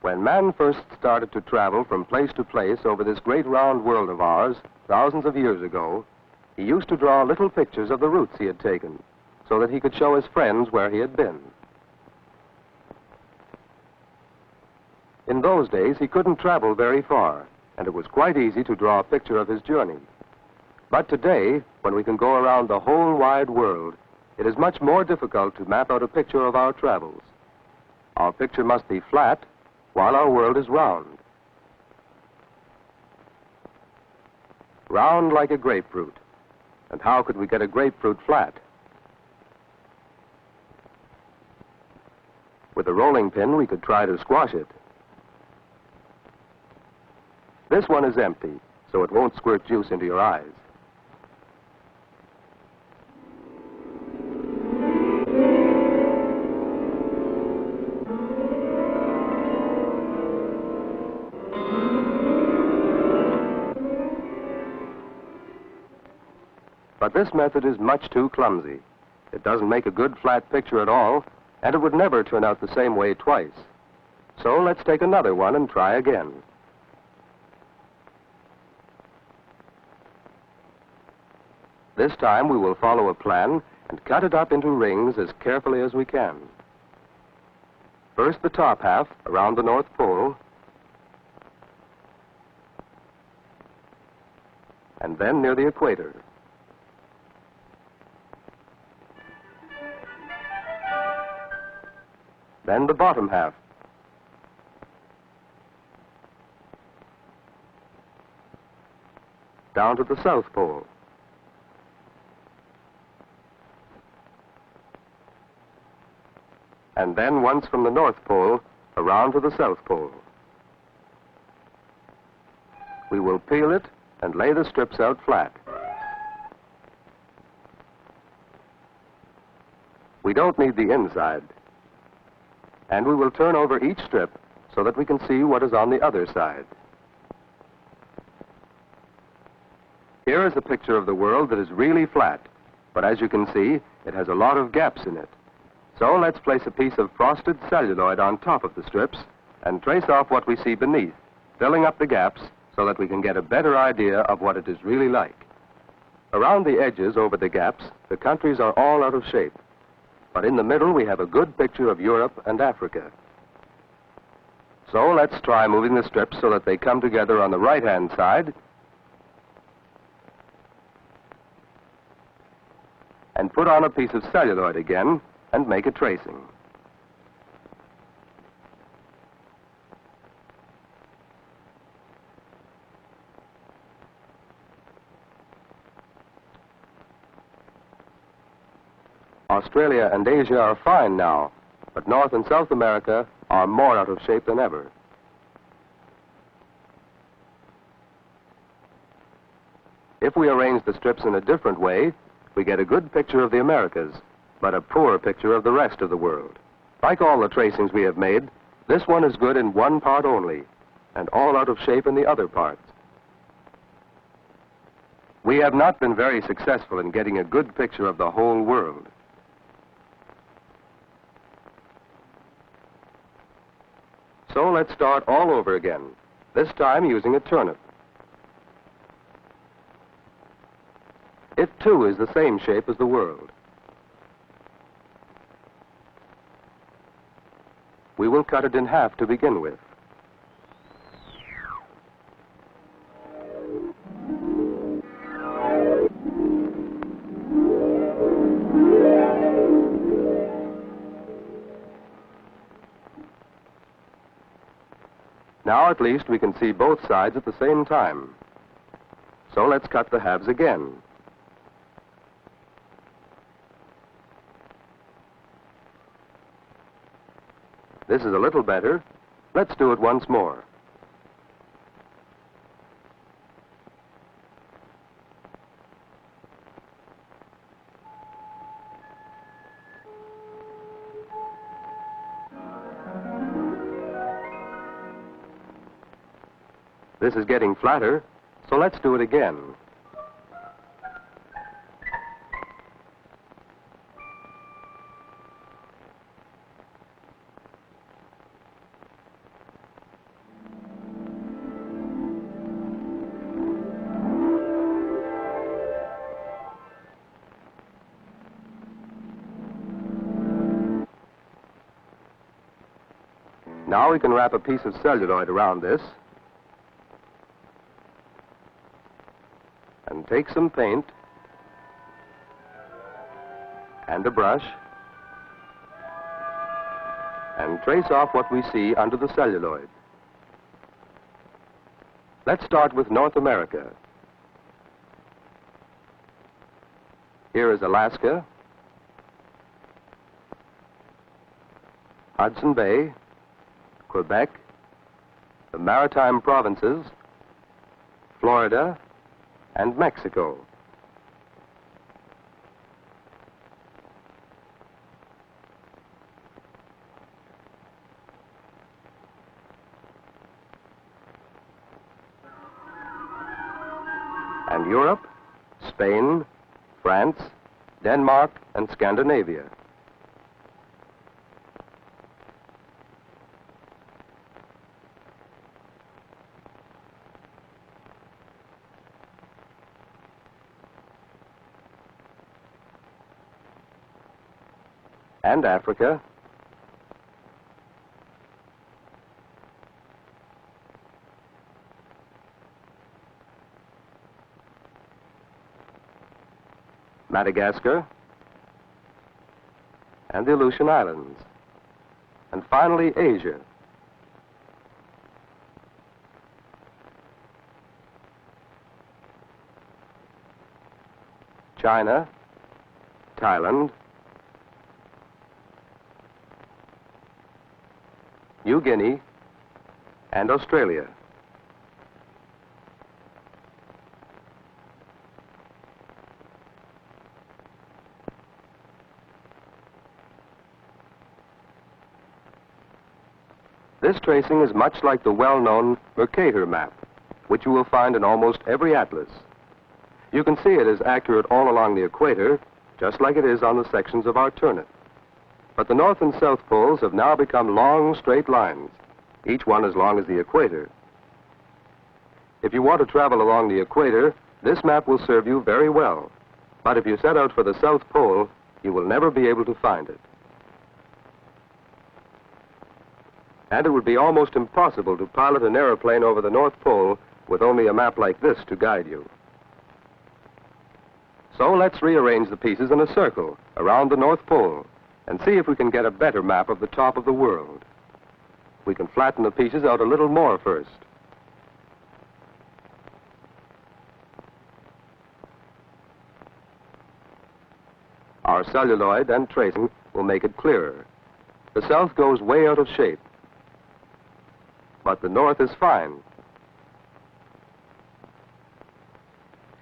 When man first started to travel from place to place over this great round world of ours, thousands of years ago, he used to draw little pictures of the routes he had taken, so that he could show his friends where he had been. In those days, he couldn't travel very far, and it was quite easy to draw a picture of his journey. But today, when we can go around the whole wide world, it is much more difficult to map out a picture of our travels. Our picture must be flat, while our world is round. Round like a grapefruit. And how could we get a grapefruit flat? With a rolling pin, we could try to squash it. This one is empty, so it won't squirt juice into your eyes. But this method is much too clumsy. It doesn't make a good flat picture at all, and it would never turn out the same way twice. So let's take another one and try again. This time we will follow a plan and cut it up into rings as carefully as we can. First the top half around the North Pole, and then near the equator. Then the bottom half. Down to the South Pole. And then once from the North Pole, around to the South Pole. We will peel it and lay the strips out flat. We don't need the inside. And we will turn over each strip so that we can see what is on the other side. Here is a picture of the world that is really flat, but as you can see, it has a lot of gaps in it. So let's place a piece of frosted celluloid on top of the strips and trace off what we see beneath, filling up the gaps so that we can get a better idea of what it is really like. Around the edges over the gaps, the countries are all out of shape. But in the middle, we have a good picture of Europe and Africa. So let's try moving the strips so that they come together on the right-hand side and put on a piece of celluloid again and make a tracing. Australia and Asia are fine now, but North and South America are more out of shape than ever. If we arrange the strips in a different way, we get a good picture of the Americas, but a poor picture of the rest of the world. Like all the tracings we have made, this one is good in one part only, and all out of shape in the other parts. We have not been very successful in getting a good picture of the whole world. So let's start all over again, this time using a turnip. It too is the same shape as the world. We will cut it in half to begin with. Now at least we can see both sides at the same time. So let's cut the halves again. This is a little better. Let's do it once more. This is getting flatter, so let's do it again. Now we can wrap a piece of celluloid around this and take some paint and a brush and trace off what we see under the celluloid. Let's start with North America. Here is Alaska, Hudson Bay, Quebec, the Maritime Provinces, Florida, and Mexico. And Europe, Spain, France, Denmark, and Scandinavia. And Africa, Madagascar, and the Aleutian Islands, and finally Asia. China, Thailand, New Guinea, and Australia. This tracing is much like the well-known Mercator map, which you will find in almost every atlas. You can see it is accurate all along the equator, just like it is on the sections of our turnip. But the North and South poles have now become long, straight lines, each one as long as the equator. If you want to travel along the equator, this map will serve you very well. But if you set out for the South Pole, you will never be able to find it. And it would be almost impossible to pilot an airplane over the North Pole with only a map like this to guide you. So let's rearrange the pieces in a circle around the North Pole and see if we can get a better map of the top of the world. We can flatten the pieces out a little more first. Our celluloid and tracing will make it clearer. The South goes way out of shape, but the North is fine.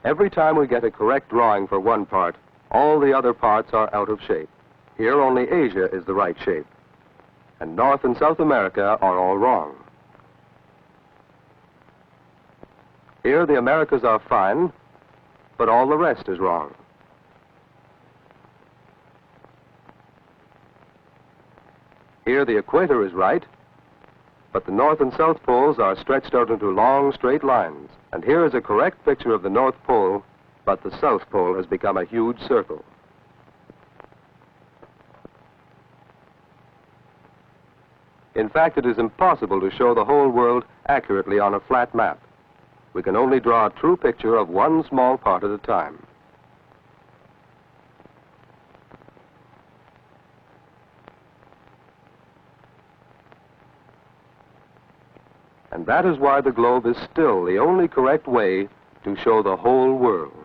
Every time we get a correct drawing for one part, all the other parts are out of shape. Here only Asia is the right shape, and North and South America are all wrong. Here the Americas are fine, but all the rest is wrong. Here the equator is right, but the North and South poles are stretched out into long, straight lines. And here is a correct picture of the North Pole, but the South Pole has become a huge circle. In fact, it is impossible to show the whole world accurately on a flat map. We can only draw a true picture of one small part at a time. And that is why the globe is still the only correct way to show the whole world.